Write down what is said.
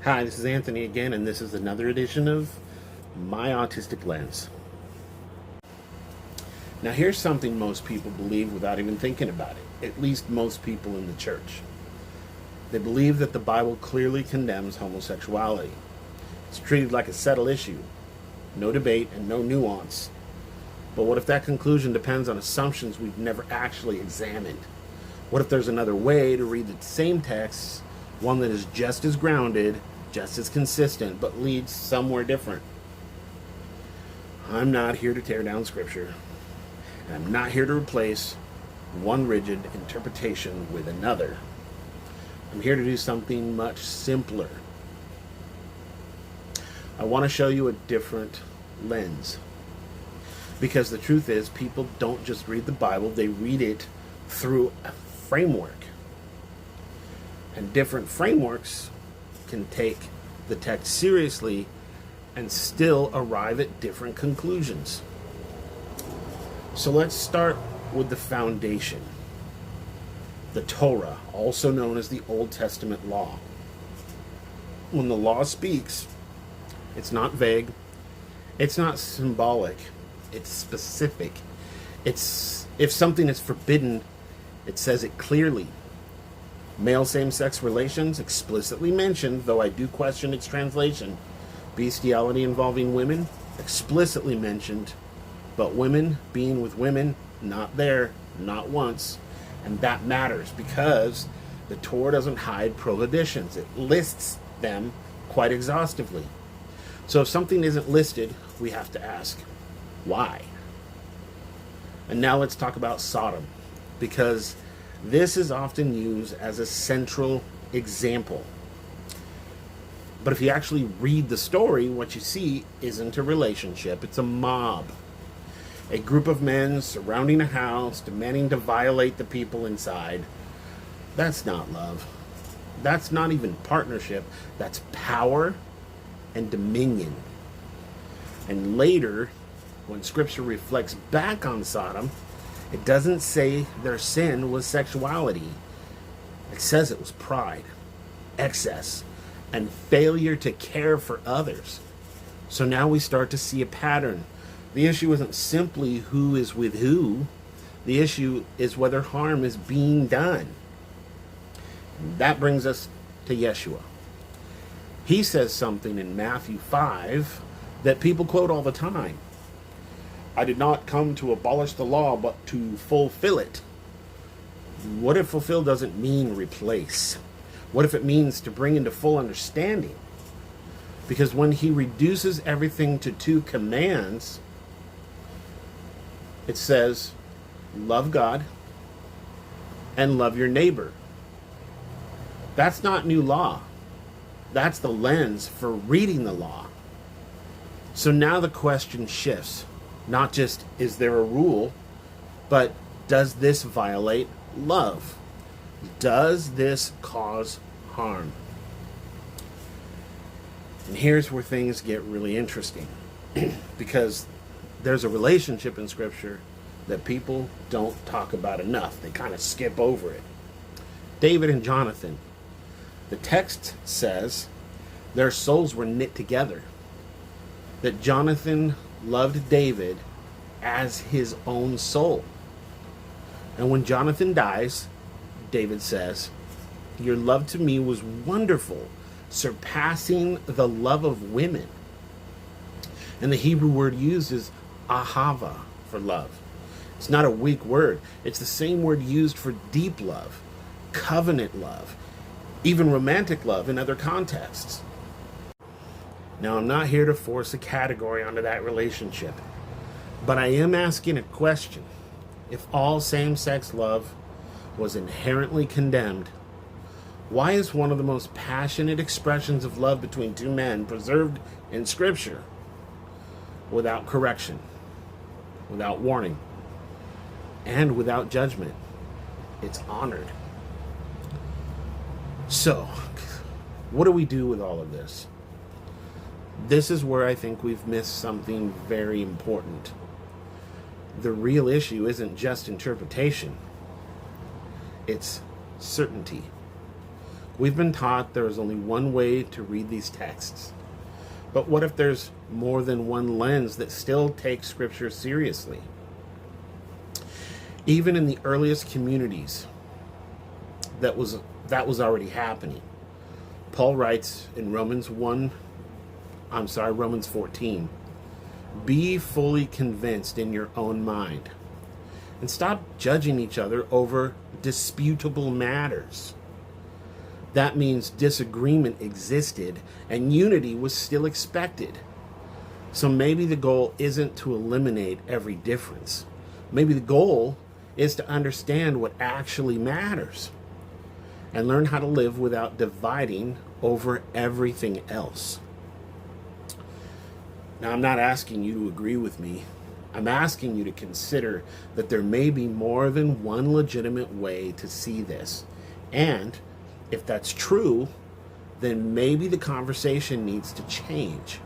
Hi, this is Anthony again, and this is another edition of My Autistic Lens. Now, here's something most people believe without even thinking about it, at least most people in the church. They believe that the Bible clearly condemns homosexuality. It's treated like a settled issue, no debate and no nuance. But what if that conclusion depends on assumptions we've never actually examined? What if there's another way to read the same text, one that is just as grounded, just as consistent, but leads somewhere different? I'm not here to tear down Scripture. And I'm not here to replace one rigid interpretation with another. I'm here to do something much simpler. I want to show you a different lens. Because the truth is, people don't just read the Bible, they read it through a framework. And different frameworks can take the text seriously and still arrive at different conclusions. So let's start with the foundation. The Torah, also known as the Old Testament law. When the law speaks, it's not vague, it's not symbolic, it's specific. It's if something is forbidden, it says it clearly. Male same-sex relations explicitly mentioned, though I do question its translation. Bestiality involving women explicitly mentioned, but women being with women, not there, not once. And that matters because the Torah doesn't hide prohibitions. It lists them quite exhaustively. So if something isn't listed, we have to ask, why? And now let's talk about Sodom, because this is often used as a central example. But if you actually read the story, what you see isn't a relationship, it's a mob. A group of men surrounding a house, demanding to violate the people inside. That's not love. That's not even partnership. That's power and dominion. And later, when Scripture reflects back on Sodom, it doesn't say their sin was sexuality. It says it was pride, excess, and failure to care for others. So now we start to see a pattern. The issue isn't simply who is with who. The issue is whether harm is being done. And that brings us to Yeshua. He says something in Matthew 5 that people quote all the time. I did not come to abolish the law, but to fulfill it. What if fulfill doesn't mean replace? What if it means to bring into full understanding? Because when he reduces everything to two commands, it says, love God and love your neighbor. That's not new law. That's the lens for reading the law. So now the question shifts. Not just, is there a rule, but does this violate love? Does this cause harm? And here's where things get really interesting. Because there's a relationship in Scripture that people don't talk about enough. They kind of skip over it. David and Jonathan. The text says their souls were knit together. That Jonathan loved David as his own soul. And when Jonathan dies, David says, your love to me was wonderful, surpassing the love of women. And the Hebrew word used is ahava for love. It's not a weak word. It's the same word used for deep love, covenant love, even romantic love in other contexts. Now, I'm not here to force a category onto that relationship, but I am asking a question. If all same-sex love was inherently condemned, why is one of the most passionate expressions of love between two men preserved in Scripture without correction, without warning, and without judgment? It's honored. So, what do we do with all of this? This is where I think we've missed something very important. The real issue isn't just interpretation. It's certainty. We've been taught there is only one way to read these texts. But what if there's more than one lens that still takes Scripture seriously? Even in the earliest communities, that was already happening. Paul writes in Romans 14, be fully convinced in your own mind, and stop judging each other over disputable matters. That means disagreement existed and unity was still expected. So maybe the goal isn't to eliminate every difference. Maybe the goal is to understand what actually matters and learn how to live without dividing over everything else. Now, I'm not asking you to agree with me. I'm asking you to consider that there may be more than one legitimate way to see this. And if that's true, then maybe the conversation needs to change.